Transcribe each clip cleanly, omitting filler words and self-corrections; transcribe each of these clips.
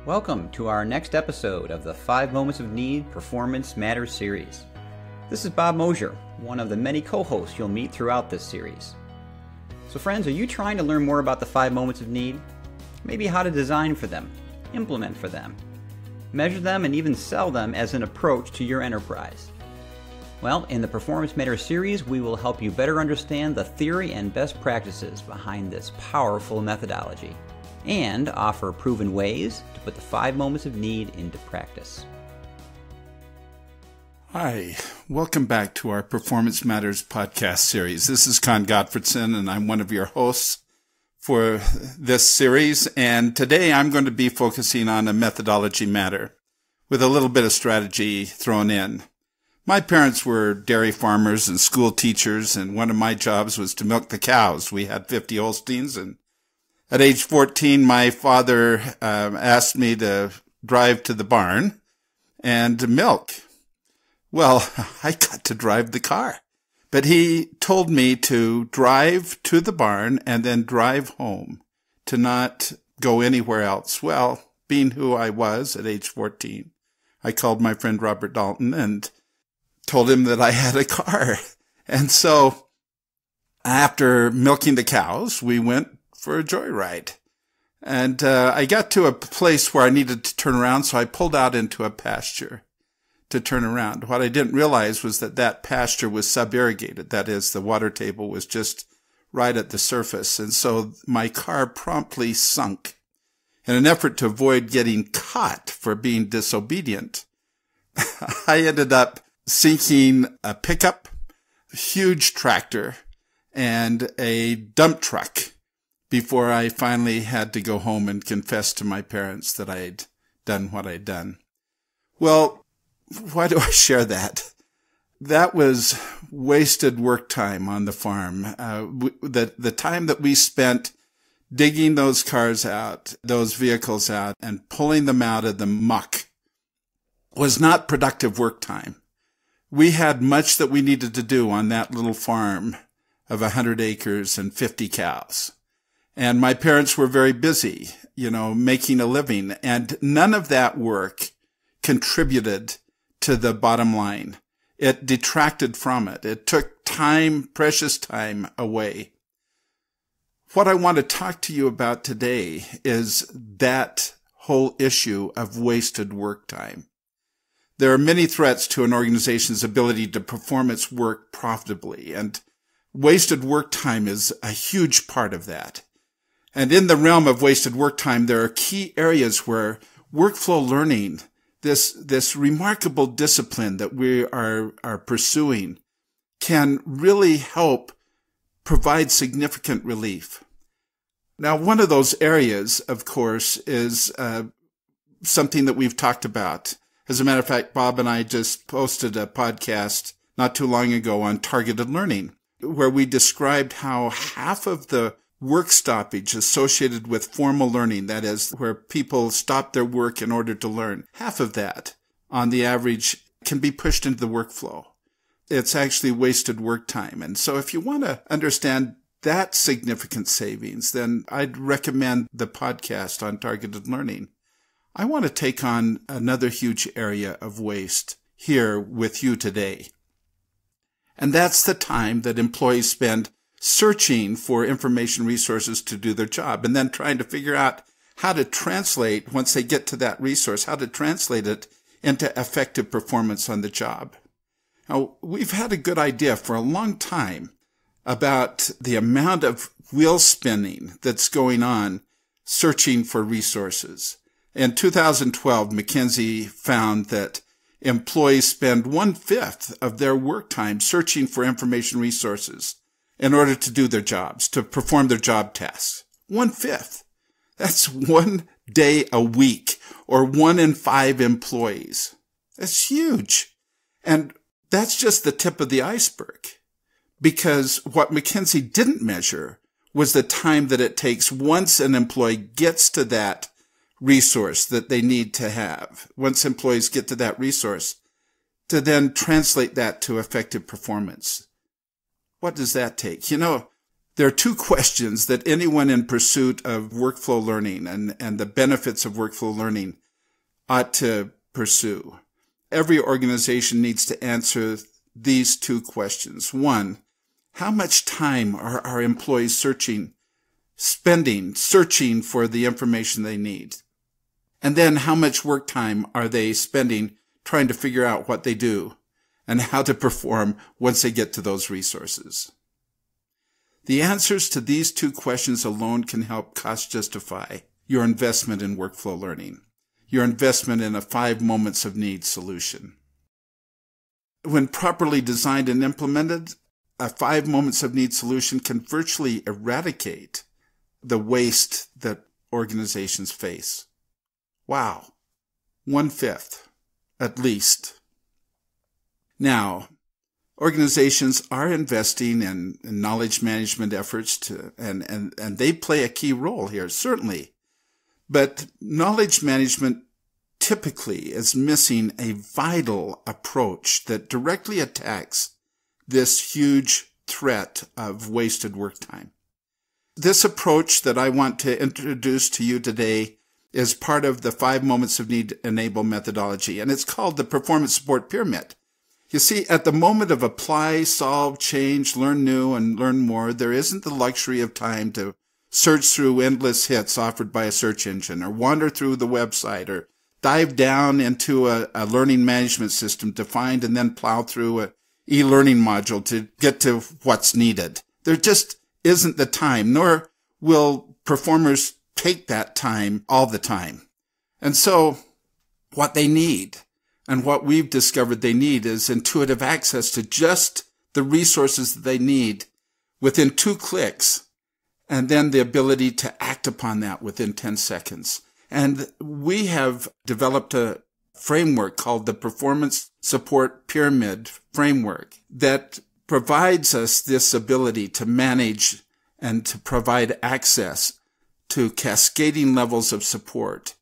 Welcome to our next episode of the 5 Moments of Need Performance Matters series. This is Bob Mosier, one of the many co-hosts you'll meet throughout this series. So friends, are you trying to learn more about the 5 moments of need? Maybe how to design for them, implement for them, measure them, and even sell them as an approach to your enterprise. Well, in the Performance Matters series, we will help you better understand the theory and best practices behind this powerful methodology, and offer proven ways to put the 5 moments of need into practice. Hi, welcome back to our Performance Matters podcast series. This is Conrad Gottfredson, and I'm one of your hosts for this series. And today I'm going to be focusing on a methodology matter with a little bit of strategy thrown in. My parents were dairy farmers and school teachers, and one of my jobs was to milk the cows. We had 50 Holsteins, and at age 14, my father asked me to drive to the barn and milk. Well, I got to drive the car, but he told me to drive to the barn and then drive home, to not go anywhere else. Well, being who I was at age 14, I called my friend Robert Dalton and told him that I had a car. And so after milking the cows, we went for a joyride. And I got to a place where I needed to turn around, so I pulled out into a pasture to turn around. What I didn't realize was that that pasture was sub-irrigated. That is, the water table was just right at the surface. And so my car promptly sunk. In an effort to avoid getting caught for being disobedient, I ended up sinking a pickup, a huge tractor, and a dump truck before I finally had to go home and confess to my parents that I had done what I'd done. Well, why do I share that? That was wasted work time on the farm. The time that we spent digging those cars out, those vehicles out, and pulling them out of the muck was not productive work time. We had much that we needed to do on that little farm of 100 acres and 50 cows. And my parents were very busy, making a living. And none of that work contributed to the bottom line. It detracted from it. It took time, precious time, away. What I want to talk to you about today is that whole issue of wasted work time. There are many threats to an organization's ability to perform its work profitably, and wasted work time is a huge part of that. And in the realm of wasted work time, there are key areas where workflow learning, this remarkable discipline that we are pursuing, can really help provide significant relief. Now, one of those areas, of course, is something that we've talked about. As a matter of fact, Bob and I just posted a podcast not too long ago on targeted learning, where we described how half of the work stoppage associated with formal learning, that is, where people stop their work in order to learn, half of that, on the average, can be pushed into the workflow. It's actually wasted work time. And so if you want to understand that significant savings, then I'd recommend the podcast on targeted learning. I want to take on another huge area of waste here with you today. And that's the time that employees spend searching for information resources to do their job, and then trying to figure out how to translate, once they get to that resource, how to translate it into effective performance on the job. Now, we've had a good idea for a long time about the amount of wheel spinning that's going on searching for resources. In 2012, McKinsey found that employees spend 1/5 of their work time searching for information resources in order to do their jobs, to perform their job tasks. 1/5. That's 1 day a week, or 1 in 5 employees. That's huge. And that's just the tip of the iceberg. Because what McKinsey didn't measure was the time that it takes once an employee gets to that resource that they need to have, once employees get to that resource, to then translate that to effective performance. What does that take? There are two questions that anyone in pursuit of workflow learning and the benefits of workflow learning ought to pursue. Every organization needs to answer these two questions. One, how much time are our employees searching for the information they need? And then how much work time are they spending trying to figure out what they do and how to perform once they get to those resources? The answers to these two questions alone can help cost justify your investment in workflow learning, your investment in a 5 moments of need solution. When properly designed and implemented, a 5 moments of need solution can virtually eradicate the waste that organizations face. Wow. 1/5, at least. Now, organizations are investing in knowledge management efforts and they play a key role here, certainly. But knowledge management typically is missing a vital approach that directly attacks this huge threat of wasted work time. This approach that I want to introduce to you today is part of the 5 moments of need enable methodology, and it's called the performance support pyramid. You see, at the moment of apply, solve, change, learn new, and learn more, there isn't the luxury of time to search through endless hits offered by a search engine, or wander through the website, or dive down into a learning management system to find and then plow through an e-learning module to get to what's needed. There just isn't the time, nor will performers take that time all the time. And so what they need, and what we've discovered they need, is intuitive access to just the resources that they need within 2 clicks, and then the ability to act upon that within 10 seconds. And we have developed a framework called the Performance Support Pyramid Framework that provides us this ability to manage and to provide access to cascading levels of support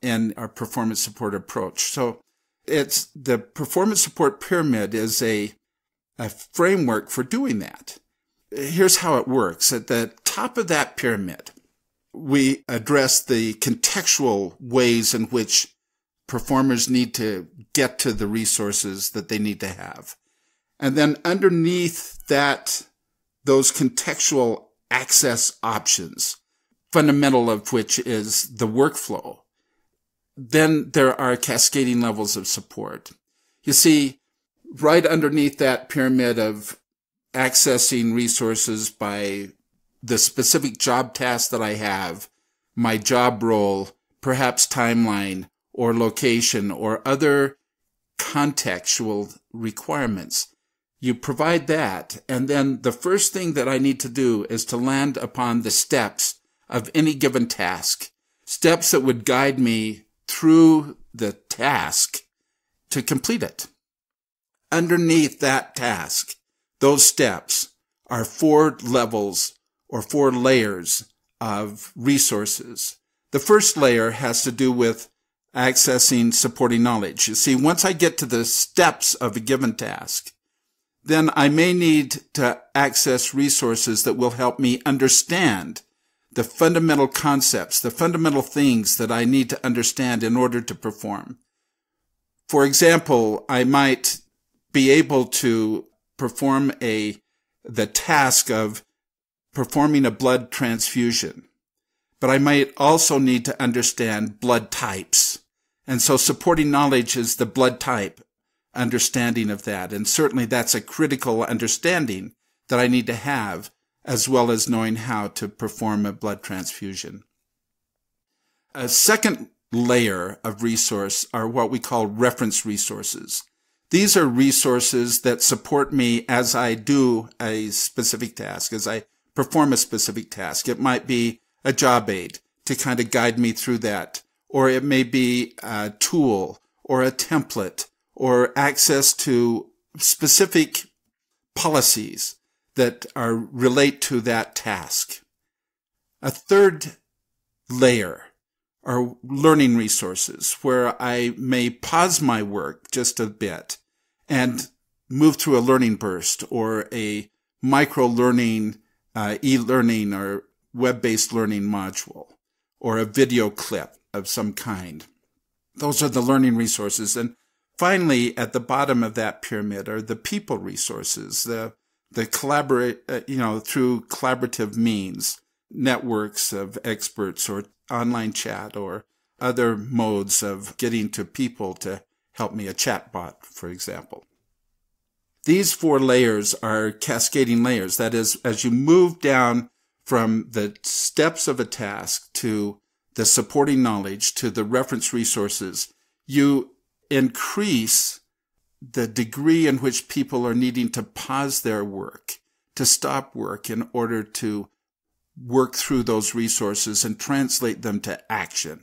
in our performance support approach. So it's the performance support pyramid is a framework for doing that. Here's how it works. At the top of that pyramid, we address the contextual ways in which performers need to get to the resources that they need to have. And then underneath that, those contextual access options, fundamental of which is the workflow, then there are cascading levels of support. You see, right underneath that pyramid of accessing resources by the specific job task that I have, my job role, perhaps timeline or location or other contextual requirements. You provide that, and then the first thing that I need to do is to land upon the steps of any given task, steps that would guide me through the task to complete it. Underneath that task, those steps are 4 levels or 4 layers of resources. The first layer has to do with accessing supporting knowledge. You see, once I get to the steps of a given task, then I may need to access resources that will help me understand the fundamental concepts, the fundamental things that I need to understand in order to perform. For example, I might be able to perform the task of performing a blood transfusion, but I might also need to understand blood types. And so supporting knowledge is the blood type understanding of that. And certainly that's a critical understanding that I need to have, as well as knowing how to perform a blood transfusion. A second layer of resource are what we call reference resources. These are resources that support me as I do a specific task, as I perform a specific task. It might be a job aid to kind of guide me through that, or it may be a tool or a template or access to specific policies that relate to that task. A third layer are learning resources where I may pause my work just a bit and move through a learning burst or a micro-learning e-learning or web-based learning module, or a video clip of some kind. Those are the learning resources. And finally, at the bottom of that pyramid are the people resources, the collaborate, through collaborative means, networks of experts or online chat or other modes of getting to people to help me, a chatbot, for example. These 4 layers are cascading layers. That is, as you move down from the steps of a task to the supporting knowledge to the reference resources, you increase the degree in which people are needing to pause their work, to stop work in order to work through those resources and translate them to action.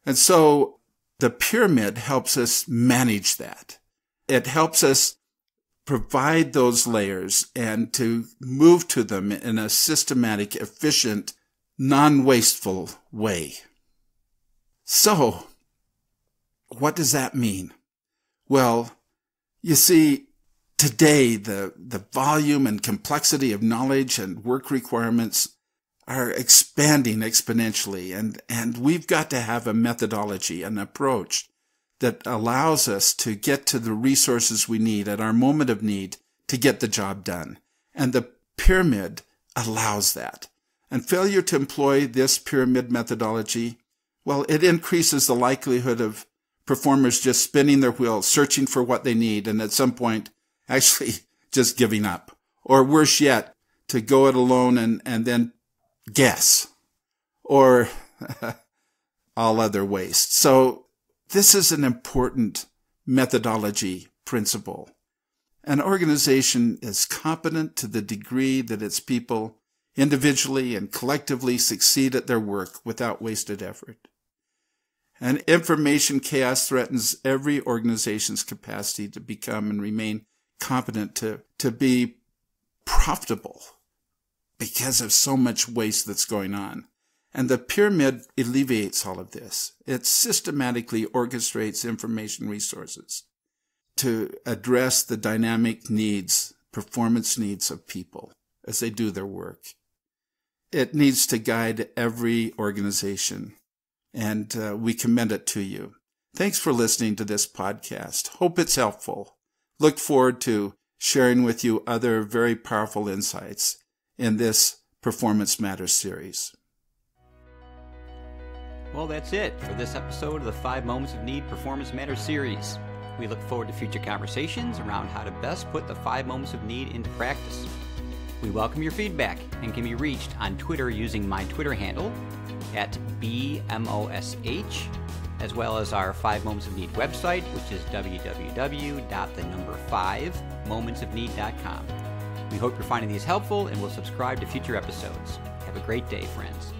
And so the pyramid helps us manage that. It helps us provide those layers and to move to them in a systematic, efficient, non-wasteful way. So, what does that mean? Well, you see, today the volume and complexity of knowledge and work requirements are expanding exponentially, and we've got to have a methodology, an approach that allows us to get to the resources we need at our moment of need to get the job done. And the pyramid allows that. And failure to employ this pyramid methodology, well, it increases the likelihood of performers just spinning their wheels, searching for what they need, and at some point actually just giving up. Or worse yet, to go it alone and then guess. Or all other waste. So this is an important methodology principle. An organization is competent to the degree that its people individually and collectively succeed at their work without wasted effort. And information chaos threatens every organization's capacity to become and remain competent to be profitable because of so much waste that's going on. And the pyramid alleviates all of this. It systematically orchestrates information resources to address the dynamic needs, performance needs of people as they do their work. It needs to guide every organization, and we commend it to you. Thanks for listening to this podcast. Hope it's helpful. Look forward to sharing with you other very powerful insights in this Performance Matters series. Well, that's it for this episode of the 5 Moments of Need Performance Matters series. We look forward to future conversations around how to best put the 5 Moments of Need into practice. We welcome your feedback and can be reached on Twitter using my Twitter handle at BMOSH, as well as our 5 Moments of Need website, which is www.5momentsofneed.com. We hope you're finding these helpful and will subscribe to future episodes. Have a great day, friends.